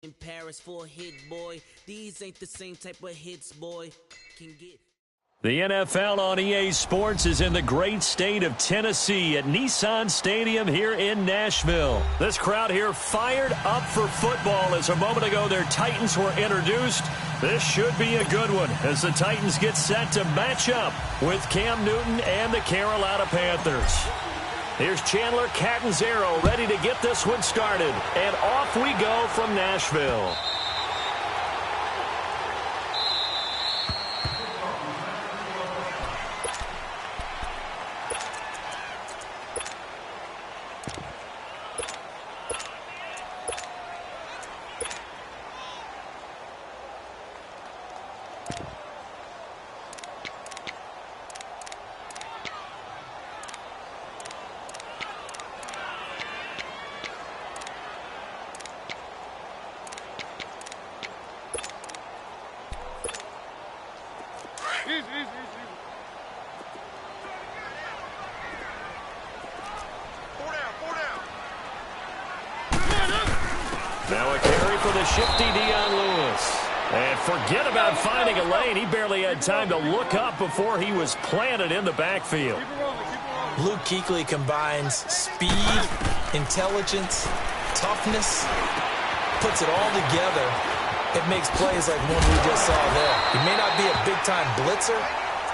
In Paris for a hit, boy. These ain't the same type of hits, boy. Can get. The NFL on EA Sports is in the great state of Tennessee at Nissan Stadium here in Nashville. This crowd here fired up for football as a moment ago their Titans were introduced. This should be a good one as the Titans get set to match up with Cam Newton and the Carolina Panthers. Here's Chandler Catanzaro ready to get this one started. And off we go from Nashville. Now a carry for the shifty Dion Lewis. And forget about finding a lane. He barely had time to look up before he was planted in the backfield. Luke Kuechly combines speed, intelligence, toughness, puts it all together. It makes plays like one we just saw there. He may not be a big-time blitzer,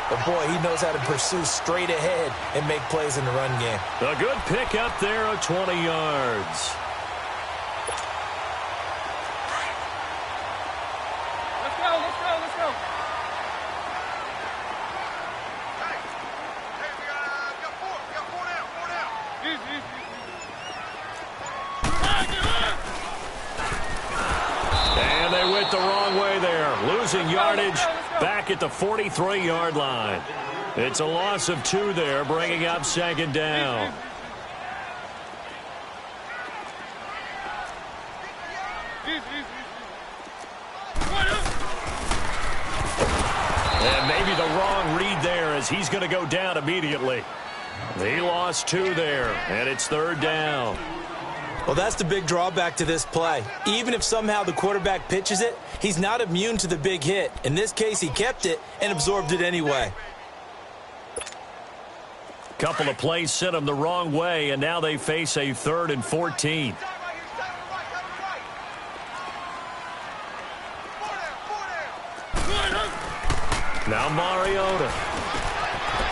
but, boy, he knows how to pursue straight ahead and make plays in the run game. A good pick up there of 20 yards. And they went the wrong way there, losing yardage back at the 43-yard line. It's a loss of 2 there, bringing up second down. And maybe the wrong read there as he's going to go down immediately. He lost 2 there, and it's third down. Well, that's the big drawback to this play. Even if somehow the quarterback pitches it, he's not immune to the big hit. In this case, he kept it and absorbed it anyway. Couple of plays sent them the wrong way, and now they face a 3rd and 14. Now Mariota.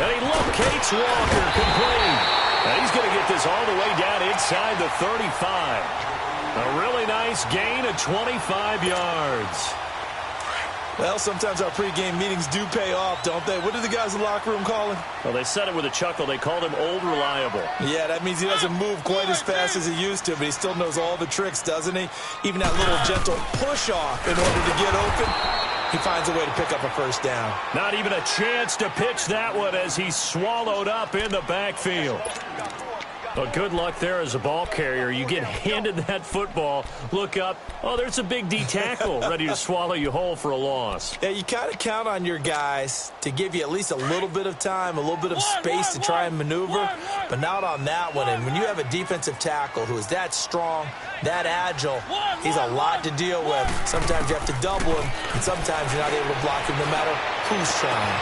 And he locates Walker, complete. And he's going to get this all the way down inside the 35. A really nice gain of 25 yards. Well, sometimes our pregame meetings do pay off, don't they? What do the guys in the locker room call him? Well, they said it with a chuckle. They called him Old Reliable. Yeah, that means he doesn't move quite as fast as he used to, but he still knows all the tricks, doesn't he? Even that little gentle push-off in order to get open. He finds a way to pick up a first down. Not even a chance to pitch that one as he's swallowed up in the backfield. But good luck there as a ball carrier. You get handed that football, look up, oh, there's a big D tackle ready to swallow you whole for a loss. Yeah, you kind of count on your guys to give you at least a little bit of time, a little bit of space to try and maneuver, but not on that one. And when you have a defensive tackle who is that strong, that agile, he's a lot to deal with. Sometimes you have to double him, and sometimes you're not able to block him no matter who's trying.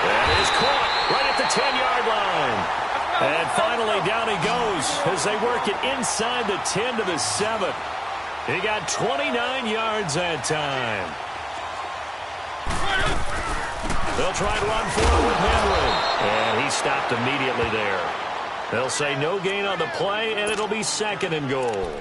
That is caught right at the 10-yard line. And finally, down he goes as they work it inside the 10 to the 7. He got 29 yards that time. They'll try and run for it with Henry. And he stopped immediately there. They'll say no gain on the play, and it'll be 2nd and goal.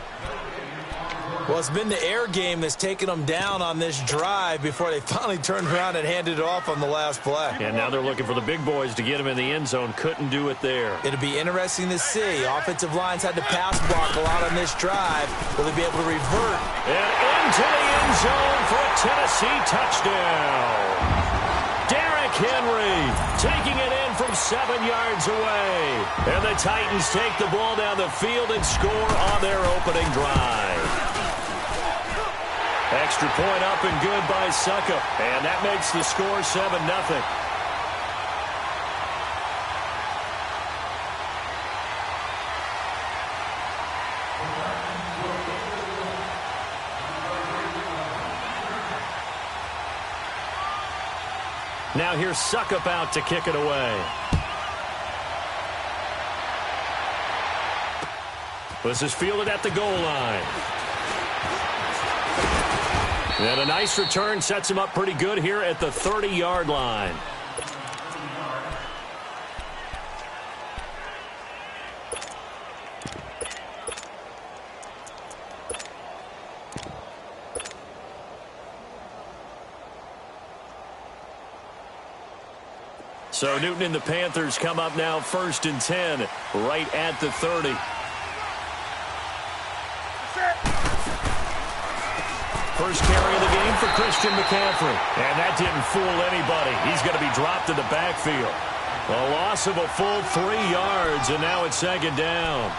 Well, it's been the air game that's taken them down on this drive before they finally turned around and handed it off on the last play. And now they're looking for the big boys to get him in the end zone. Couldn't do it there. It'll be interesting to see. Offensive lines had to pass block a lot on this drive. Will they be able to revert? And into the end zone for a Tennessee touchdown. Derrick Henry taking it in from 7 yards away. And the Titans take the ball down the field and score on their opening drive. Extra point up and good by Suckup. And that makes the score 7-0. Now here's Suckup out to kick it away. This is fielded at the goal line. And a nice return sets him up pretty good here at the 30-yard line. So Newton and the Panthers come up now 1st and 10, right at the 30. First carry of the game for Christian McCaffrey. And that didn't fool anybody. He's going to be dropped in the backfield. A loss of a full 3 yards, and now it's 2nd down.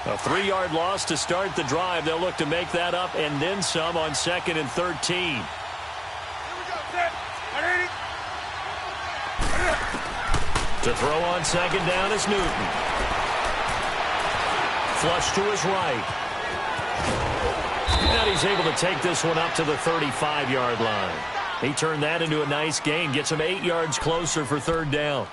A 3-yard loss to start the drive. They'll look to make that up and then some on 2nd and 13. To throw on 2nd down is Newton. Flush to his right. And he's able to take this one up to the 35-yard line. He turned that into a nice gain. Gets him 8 yards closer for 3rd down.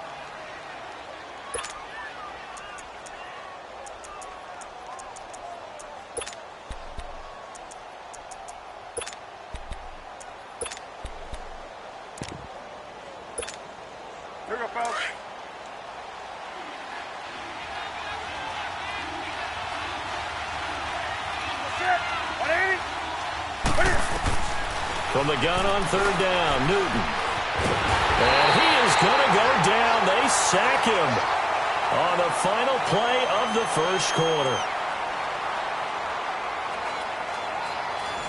From the gun on 3rd down, Newton. And he is going to go down. They sack him on the final play of the 1st quarter.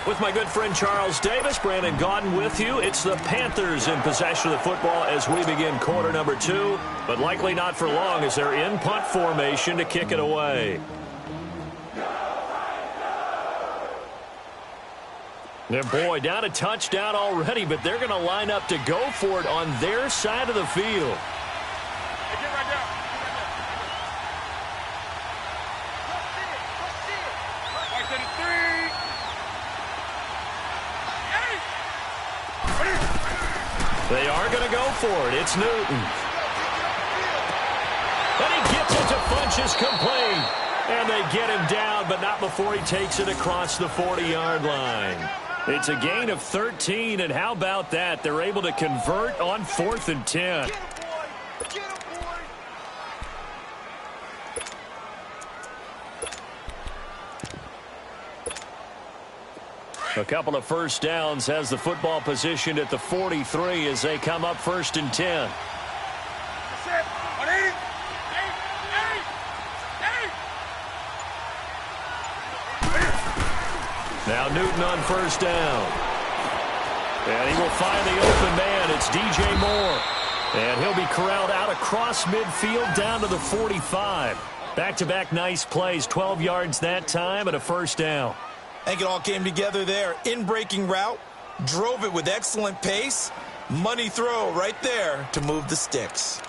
With my good friend Charles Davis, Brandon Gaudin with you. It's the Panthers in possession of the football as we begin quarter number 2, but likely not for long as they're in punt formation to kick it away. And boy, down a touchdown already, but they're going to line up to go for it on their side of the field. Hey, get right down. Right to the 3. They are going to go for it. It's Newton. And he gets it to Funchess complete. And they get him down, but not before he takes it across the 40-yard line. It's a gain of 13, and how about that? They're able to convert on 4th and 10. A couple of first downs has the football positioned at the 43 as they come up 1st and 10. Now Newton on 1st down. And he will find the open man. It's DJ Moore. And he'll be corralled out across midfield down to the 45. Back-to-back nice plays. 12 yards that time and a 1st down. I think it all came together there. In-breaking route. Drove it with excellent pace. Money throw right there to move the sticks.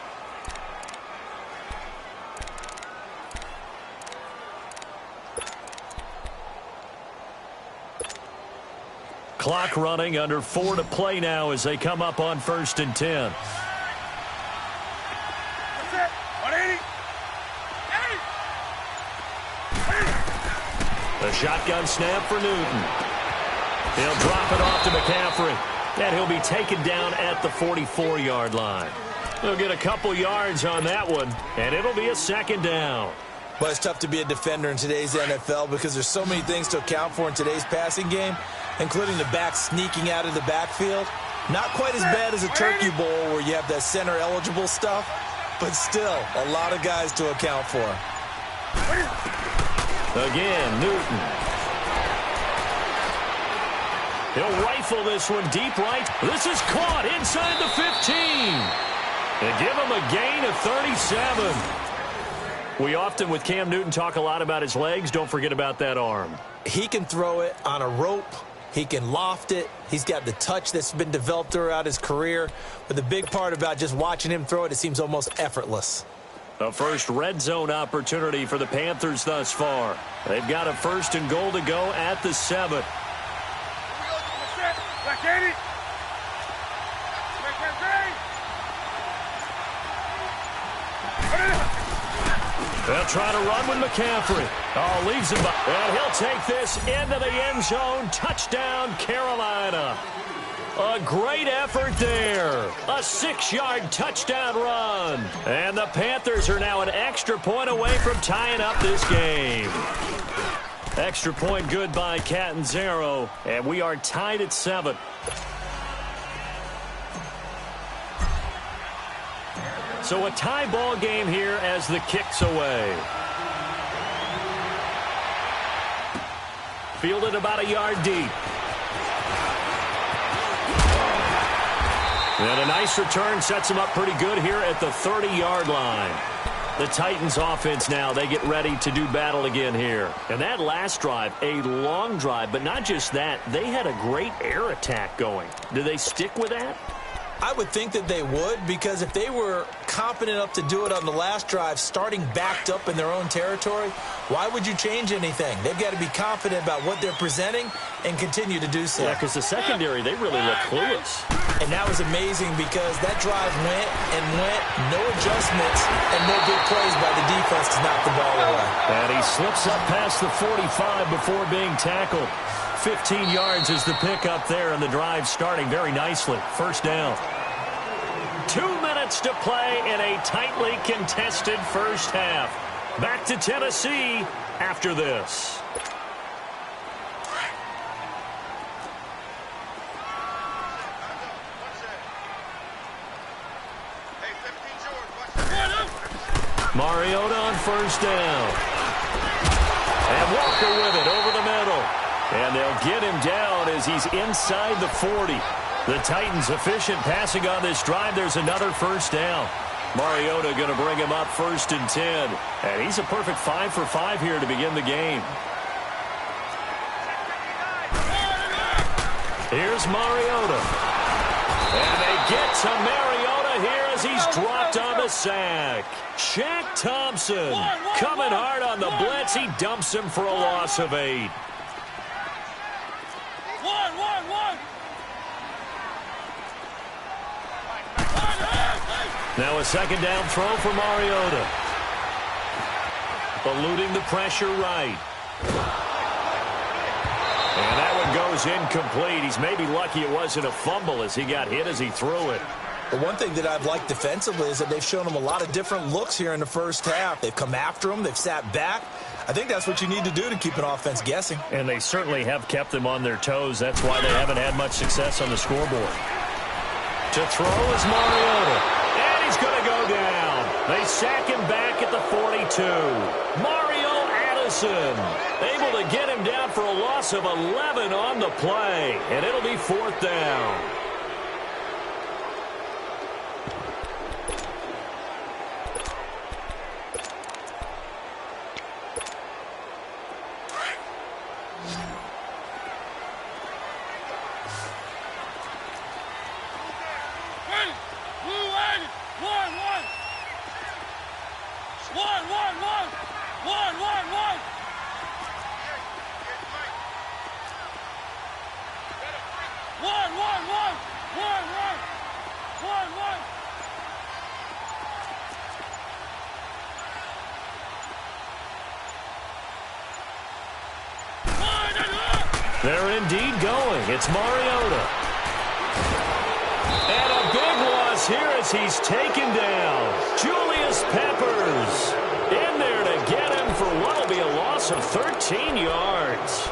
Clock running, under 4 to play now as they come up on 1st and 10. The shotgun snap for Newton. He'll drop it off to McCaffrey. And he'll be taken down at the 44-yard line. He'll get a couple yards on that one, and it'll be a 2nd down. But it's tough to be a defender in today's NFL because there's so many things to account for in today's passing game, including the back sneaking out of the backfield. Not quite as bad as a turkey bowl where you have that center-eligible stuff, but still a lot of guys to account for. Again, Newton. He'll rifle this one deep right. This is caught inside the 15. They give him a gain of 37. We often, with Cam Newton, talk a lot about his legs. Don't forget about that arm. He can throw it on a rope, He can loft it. He's got the touch that's been developed throughout his career. But the big part about just watching him throw it, it seems almost effortless. The first red zone opportunity for the Panthers thus far. They've got a 1st and goal to go at the 7. They'll try to run with McCaffrey. Oh, leaves him. And he'll take this into the end zone. Touchdown, Carolina. A great effort there. A 6-yard touchdown run. And the Panthers are now an extra point away from tying up this game. Extra point good by Catanzaro. And we are tied at 7. So a tie ball game here as the kick's away. Fielded about a yard deep. And a nice return sets him up pretty good here at the 30-yard line. The Titans offense now, they get ready to do battle again here. And that last drive, a long drive, but not just that, they had a great air attack going. Do they stick with that? I would think that they would, because if they were confident enough to do it on the last drive, starting backed up in their own territory, why would you change anything? They've got to be confident about what they're presenting and continue to do so. Yeah, because the secondary, they really look clueless. And that was amazing because that drive went and went, no adjustments, and no big plays by the defense to knock the ball away. And he slips up past the 45 before being tackled. 15 yards is the pickup there, and the drive starting very nicely. 1st down. 2 minutes to play in a tightly contested first half. Back to Tennessee after this. Mariota on 1st down. And Walker with it over the middle. And they'll get him down as he's inside the 40. The Titans efficient passing on this drive. There's another 1st down. Mariota going to bring him up 1st and 10. And he's a perfect 5 for 5 here to begin the game. Here's Mariota. And they get to Mariota here as he's dropped on the sack. Shaq Thompson coming hard on the blitz. He dumps him for a loss of 8. Now a 2nd down throw for Mariota. Eluding the pressure right. And that one goes incomplete. He's maybe lucky it wasn't a fumble as he got hit as he threw it. The one thing that I've liked defensively is that they've shown him a lot of different looks here in the first half. They've come after him. They've sat back. I think that's what you need to do to keep an offense guessing. And they certainly have kept them on their toes. That's why they haven't had much success on the scoreboard. To throw is Mariota. And he's going to go down. They sack him back at the 42. Mario Addison able to get him down for a loss of 11 on the play. And it'll be 4th down. They're indeed going. It's Mariota. And a big loss here as he's taken down. Julius Peppers in there to get him for what will be a loss of 13 yards.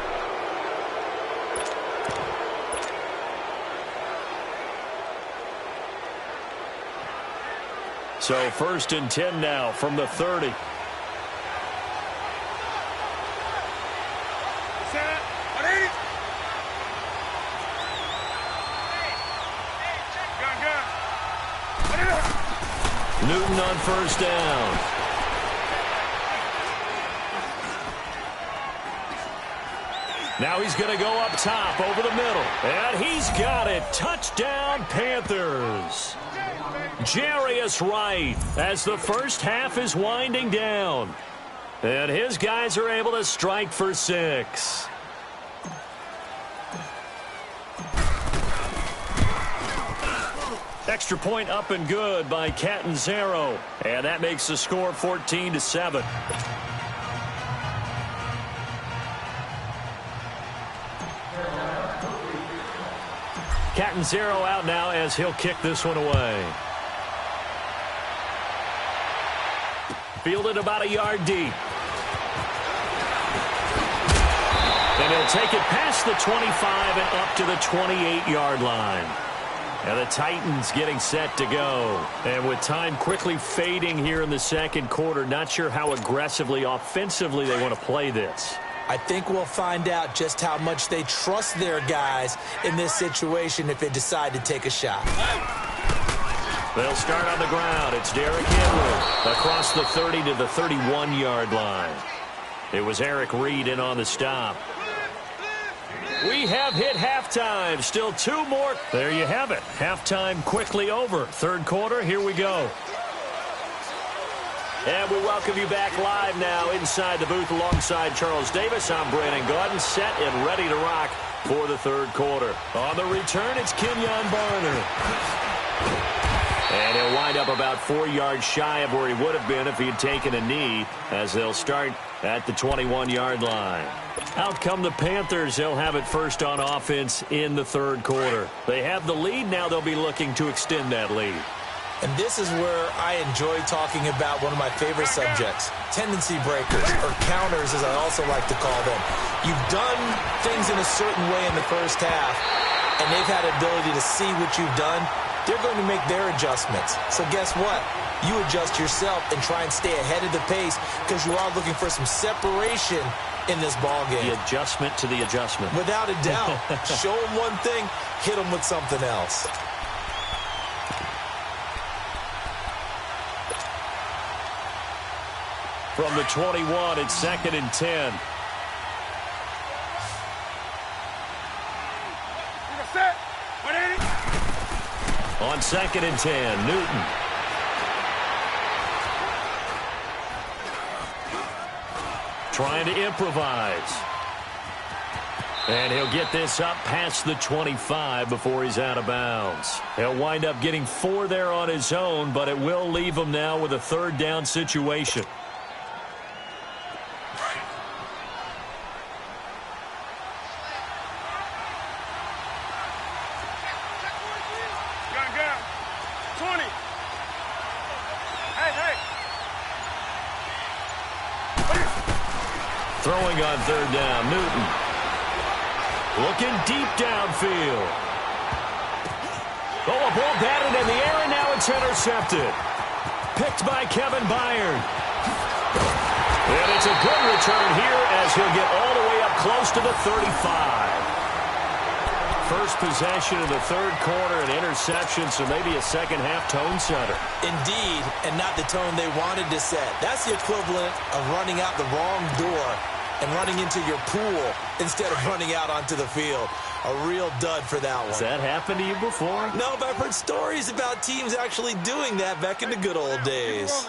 So 1st and 10 now from the 30. Newton on 1st down. Now he's going to go up top over the middle. And he's got it. Touchdown, Panthers. Jarius Wright as the first half is winding down. And his guys are able to strike for 6. Extra point up and good by Catanzaro. And that makes the score 14-7. Catanzaro out now as he'll kick this one away. Fielded about a yard deep. And he'll take it past the 25 and up to the 28-yard line. And the Titans getting set to go. And with time quickly fading here in the second quarter, not sure how aggressively, offensively they want to play this. I think we'll find out just how much they trust their guys in this situation if they decide to take a shot. They'll start on the ground. It's Derrick Henry across the 30 to the 31-yard line. It was Eric Reed in on the stop. We have hit halftime. Still 2 more. There you have it. Halftime quickly over. Third quarter, here we go. And we welcome you back live now inside the booth alongside Charles Davis. I'm Brandon Gaudin, set and ready to rock for the third quarter. On the return, it's Kenyon Barner. And he'll wind up about 4 yards shy of where he would have been if he had taken a knee, as they'll start at the 21-yard line. Out come the Panthers. They'll have it first on offense in the third quarter. They have the lead. Now they'll be looking to extend that lead. And this is where I enjoy talking about one of my favorite subjects, tendency breakers, or counters as I also like to call them. You've done things in a certain way in the first half, and they've had the ability to see what you've done. They're going to make their adjustments. So guess what? You adjust yourself and try and stay ahead of the pace because you are looking for some separation in this ball game. The adjustment to the adjustment. Without a doubt. Show them one thing, hit them with something else. From the 21, it's 2nd and 10. On 2nd and 10, Newton. Trying to improvise. And he'll get this up past the 25 before he's out of bounds. He'll wind up getting 4 there on his own, but it will leave him now with a third down situation. Throwing on third down, Newton. Looking deep downfield. Oh, a ball batted in the air, and now it's intercepted. Picked by Kevin Byard. And it's a good return here as he'll get all the way up close to the 35. First possession of the third quarter, an interception, so maybe a second-half tone setter. Indeed, and not the tone they wanted to set. That's the equivalent of running out the wrong door and running into your pool instead of running out onto the field. A real dud for that one. Has that happened to you before? No, but I've heard stories about teams actually doing that back in the good old days.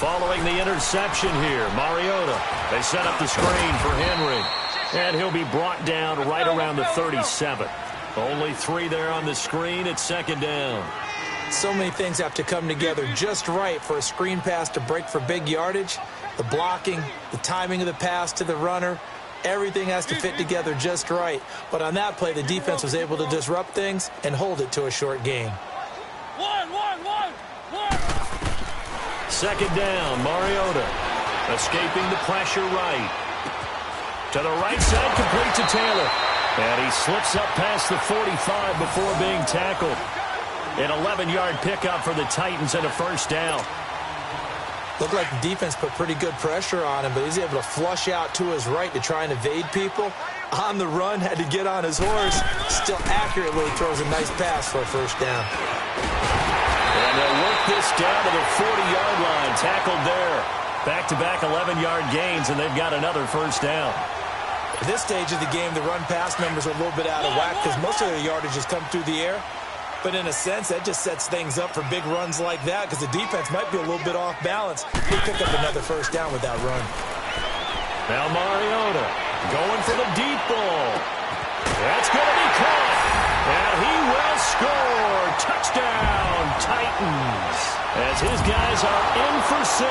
Following the interception here, Mariota. They set up the screen for Henry. And he'll be brought down right around the 37. Only 3 there on the screen. It's 2nd down. So many things have to come together just right for a screen pass to break for big yardage. The blocking, the timing of the pass to the runner, everything has to fit together just right. But on that play, the defense was able to disrupt things and hold it to a short gain. 2nd down, Mariota. Escaping the pressure right. To the right side, complete to Taylor. And he slips up past the 45 before being tackled. An 11-yard pickup for the Titans and a first down. Looked like the defense put pretty good pressure on him, but he's able to flush out to his right to try and evade people. On the run, had to get on his horse. Still accurately throws a nice pass for a first down. And they'll work this down to the 40-yard line. Tackled there. Back-to-back 11-yard gains, and they've got another first down. At this stage of the game, the run-pass numbers are a little bit out of whack because most of their yardage has come through the air. But in a sense, that just sets things up for big runs like that because the defense might be a little bit off balance. They pick up another first down with that run. Now Mariota going for the deep ball. That's going to be caught. And he will score. Touchdown, Titans. As his guys are in for 6.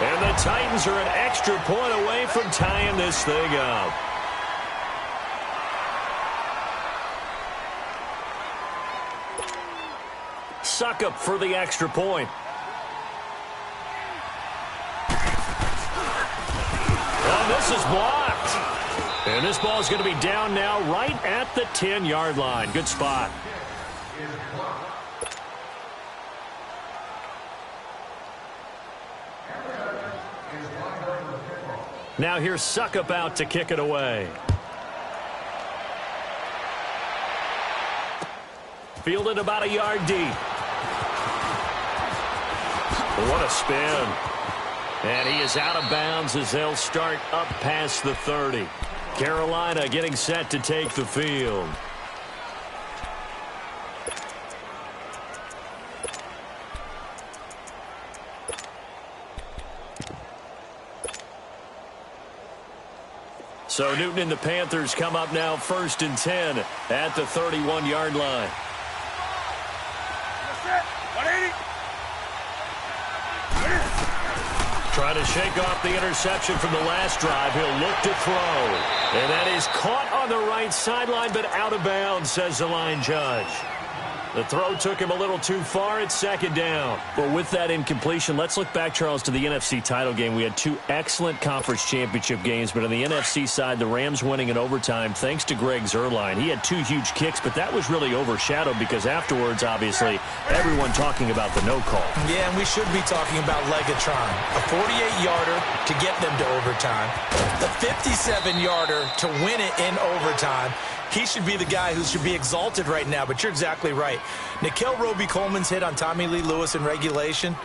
And the Titans are an extra point away from tying this thing up. Suckup for the extra point. And this is blocked. And this ball is going to be down now right at the 10-yard line. Good spot. Now here's Suckup out to kick it away. Fielded about a yard deep. What a spin. And he is out of bounds as they'll start up past the 30. Carolina getting set to take the field. So Newton and the Panthers come up now 1st and 10 at the 31-yard line. Trying to shake off the interception from the last drive. He'll look to throw. And that is caught on the right sideline, but out of bounds, says the line judge. The throw took him a little too far. It's 2nd down. Well, with that incompletion, let's look back, Charles, to the NFC title game. We had 2 excellent conference championship games, but on the NFC side, the Rams winning in overtime thanks to Greg Zuerlein. He had 2 huge kicks, but that was really overshadowed because afterwards, obviously, everyone talking about the no call. Yeah, and we should be talking about Legatron. A 48-yarder to get them to overtime. The 57-yarder to win it in overtime. He should be the guy who should be exalted right now, but you're exactly right. Nikhil Roby-Coleman's hit on Tommy Lee Lewis in regulation,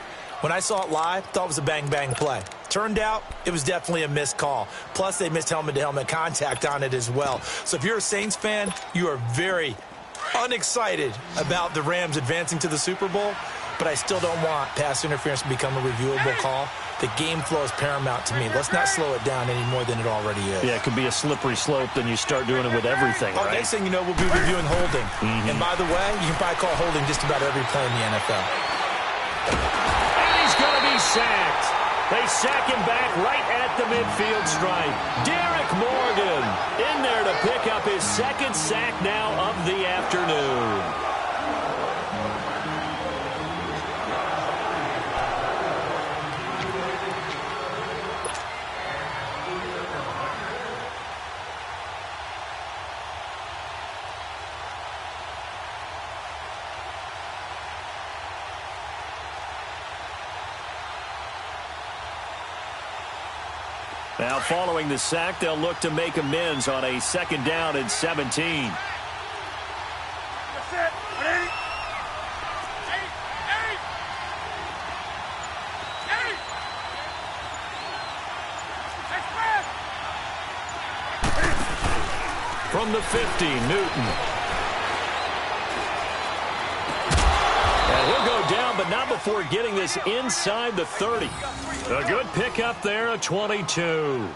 when I saw it live, thought it was a bang-bang play. Turned out, it was definitely a missed call. Plus, they missed helmet-to-helmet contact on it as well. So if you're a Saints fan, you are very unexcited about the Rams advancing to the Super Bowl, but I still don't want pass interference to become a reviewable call. The game flow is paramount to me. Let's not slow it down any more than it already is. Yeah, it could be a slippery slope, then you start doing it with everything, right? Next thing you know, we'll be reviewing holding. And by the way, you can probably call holding just about every play in the NFL. And he's going to be sacked. They sack him back right at the midfield stripe. Derek Morgan in there to pick up his 2nd sack now of the afternoon. Now, following the sack, they'll look to make amends on a 2nd down and 17. That's it. Ready? From the 50, Newton. And he'll go down, but not before getting this inside the 30. A good pickup there, a 22.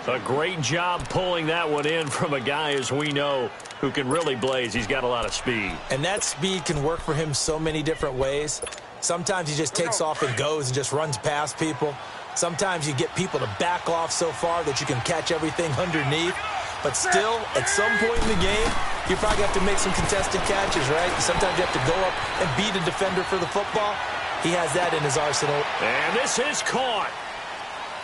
A great job pulling that one in from a guy, as we know, who can really blaze. He's got a lot of speed. And that speed can work for him so many different ways. Sometimes he just takes off and goes and just runs past people. Sometimes you get people to back off so far that you can catch everything underneath. But still, at some point in the game, you probably have to make some contested catches, right? Sometimes you have to go up and beat a defender for the football. He has that in his arsenal. And this is caught.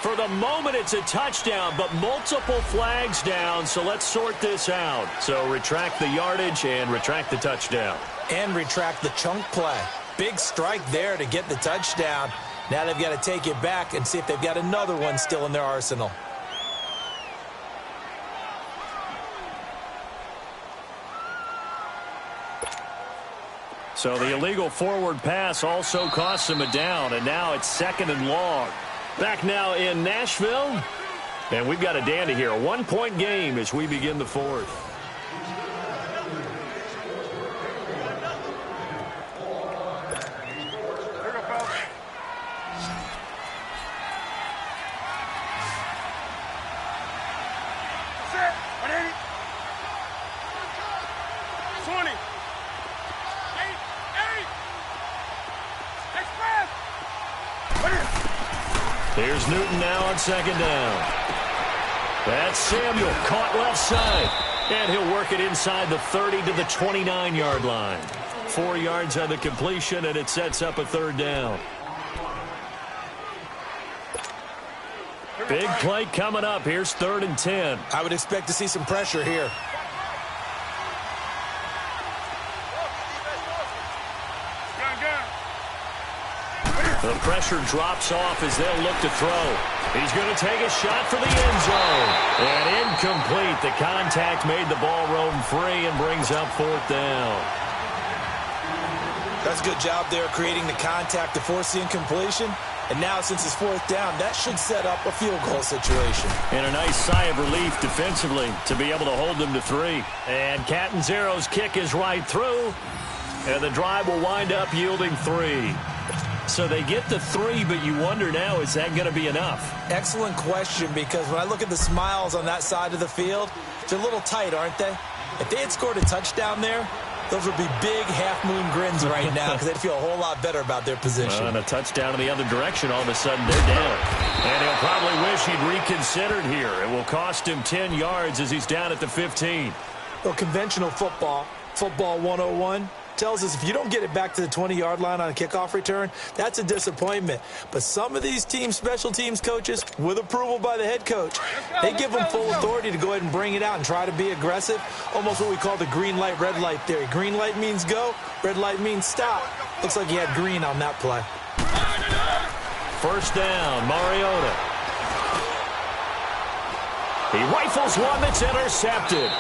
For the moment, it's a touchdown, but multiple flags down, so let's sort this out. So retract the yardage and retract the touchdown. And retract the chunk play. Big strike there to get the touchdown. Now they've got to take it back and see if they've got another one still in their arsenal. So the illegal forward pass also costs him a down, and now it's 2nd and long. Back now in Nashville. And we've got a dandy here. A 1-point game as we begin the fourth. Here's Newton now on second down. That's Samuel caught left side. And he'll work it inside the 30 to the 29-yard line. 4 yards on the completion, and it sets up a third down. Big play coming up. Here's 3rd and 10. I would expect to see some pressure here. The pressure drops off as they'll look to throw. He's going to take a shot for the end zone. And incomplete. The contact made the ball roam free and brings up 4th down. That's a good job there creating the contact to force the incompletion. And now since it's 4th down, that should set up a field goal situation. And a nice sigh of relief defensively to be able to hold them to 3. And Catanzaro's kick is right through. And the drive will wind up yielding 3. So they get the 3, but you wonder now, is that going to be enough? Excellent question, because when I look at the smiles on that side of the field, they're a little tight, aren't they? If they had scored a touchdown there, those would be big half-moon grins right now because they'd feel a whole lot better about their position. And a touchdown in the other direction, all of a sudden they're down. And he'll probably wish he'd reconsidered here. It will cost him 10 yards as he's down at the 15. Well, conventional football 101, tells us if you don't get it back to the 20-yard line on a kickoff return, that's a disappointment. But some of these team special teams coaches, with approval by the head coach, they give them full authority to go ahead and bring it out and try to be aggressive. Almost what we call the green light, red light theory. Green light means go, red light means stop. Looks like he had green on that play. 1st down, Mariota. He rifles one that's intercepted.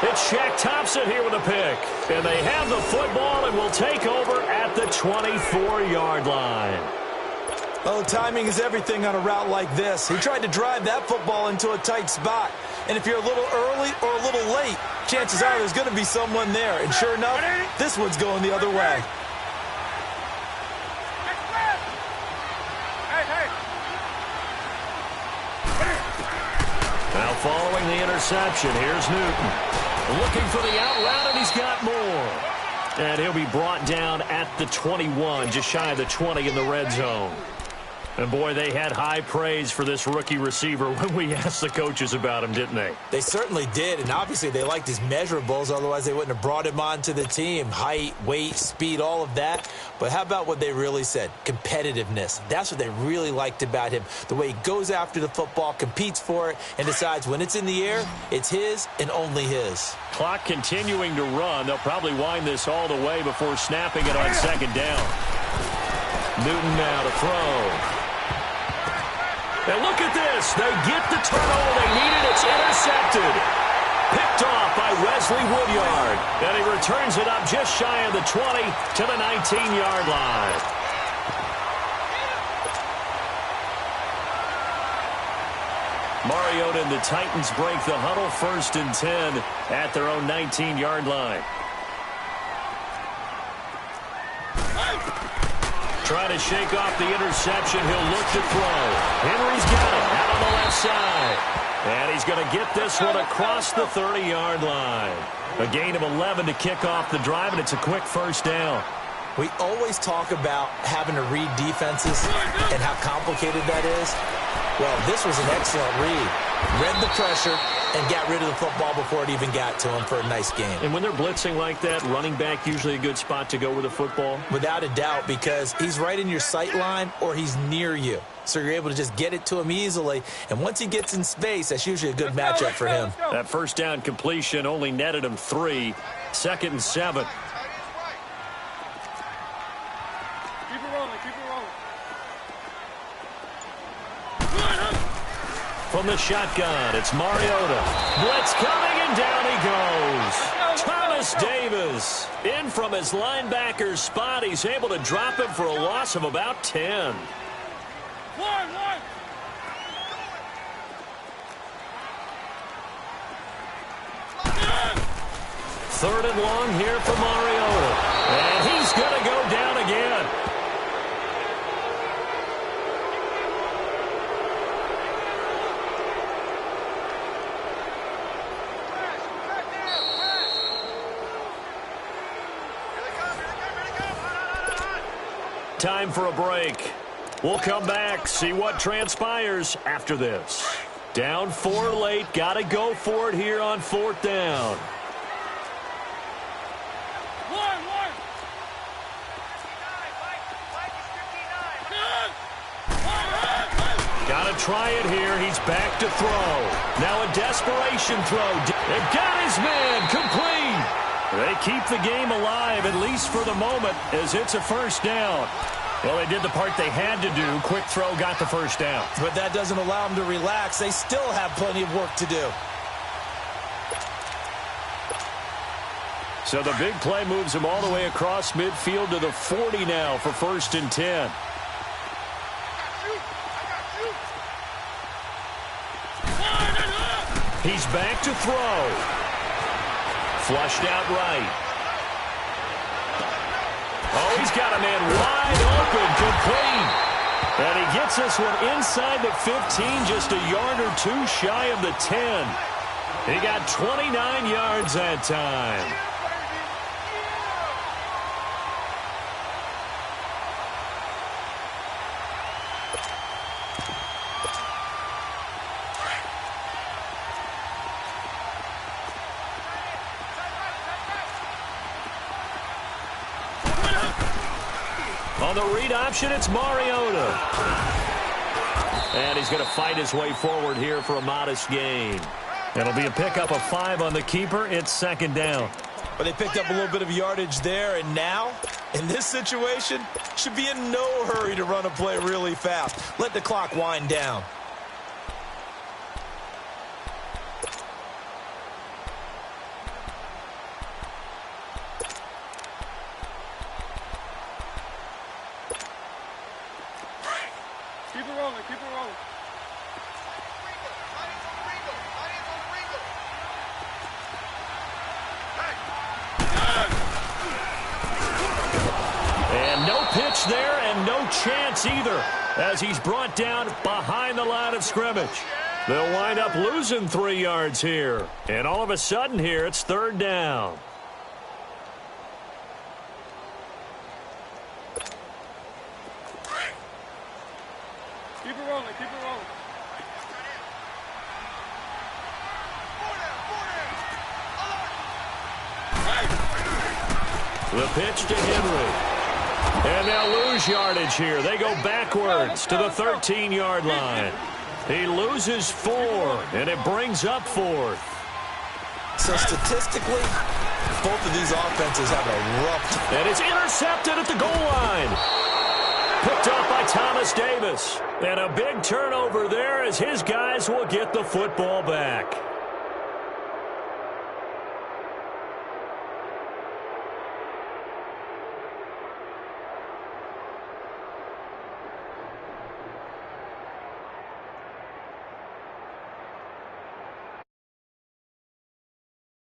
It's Shaq Thompson here with a pick. And they have the football and will take over at the 24-yard line. Oh, timing is everything on a route like this. He tried to drive that football into a tight spot. And if you're a little early or a little late, chances are there's going to be someone there. And sure enough, this one's going the other way. Now following the interception, here's Newton. Looking for the out route, and he's got more. And he'll be brought down at the 21, just shy of the 20 in the red zone. And, boy, they had high praise for this rookie receiver when we asked the coaches about him, didn't they? They certainly did, and obviously they liked his measurables. Otherwise, they wouldn't have brought him onto the team. Height, weight, speed, all of that. But how about what they really said? Competitiveness. That's what they really liked about him. The way he goes after the football, competes for it, and decides when it's in the air, it's his and only his. Clock continuing to run. They'll probably wind this all the way before snapping it on 2nd down. Newton now to throw. And look at this. They get the turnover they needed. It's intercepted. Picked off by Wesley Woodyard. And he returns it up just shy of the 20 to the 19-yard line. Mariota and the Titans break the huddle, 1st and 10 at their own 19-yard line. Trying to shake off the interception. He'll look to throw. Henry's got it out on the left side. And he's going to get this one across the 30-yard line. A gain of 11 to kick off the drive, and it's a quick 1st down. We always talk about having to read defenses and how complicated that is. Well, this was an excellent read. Read the pressure and got rid of the football before it even got to him for a nice game. And when they're blitzing like that, running back usually a good spot to go with the football? Without a doubt, because he's right in your sight line or he's near you. So you're able to just get it to him easily. And once he gets in space, that's usually a good matchup for him. That 1st down completion only netted him 3. 2nd and 7. Keep it rolling, keep it rolling. From the shotgun, it's Mariota. Blitz coming, and down he goes. Thomas Davis in from his linebacker's spot. He's able to drop him for a loss of about 10. Third and long here for Mariota. And he's going to go down again. Time for a break. We'll come back, see what transpires after this. Down 4 late, got to go for it here on 4th down. Got to try it here. He's back to throw. Now a desperation throw. They've got his man complete. They keep the game alive, at least for the moment, as it's a first down. Well, they did the part they had to do. Quick throw got the first down. But that doesn't allow them to relax. They still have plenty of work to do. So the big play moves them all the way across midfield to the 40 now for 1st and 10. He's back to throw. Flushed out right. Oh, he's got a man wide open, complete. And he gets this one inside the 15, just a yard or two shy of the 10. He got 29 yards that time. On the read option, it's Mariota. And he's going to fight his way forward here for a modest gain. It'll be a pickup of 5 on the keeper. It's 2nd down. But they picked up a little bit of yardage there, and now, in this situation, should be in no hurry to run a play really fast. Let the clock wind down. Keep it rolling, keep it rolling. And no pitch there and no chance either as he's brought down behind the line of scrimmage. They'll wind up losing 3 yards here. And all of a sudden here, it's 3rd down. Keep it rolling, keep it rolling. The pitch to Henry. And they'll lose yardage here. They go backwards to the 13-yard line. He loses 4, and it brings up 4th. So statistically, both of these offenses have a rough. And it's intercepted at the goal line. Picked up by Thomas Davis. And a big turnover there as his guys will get the football back.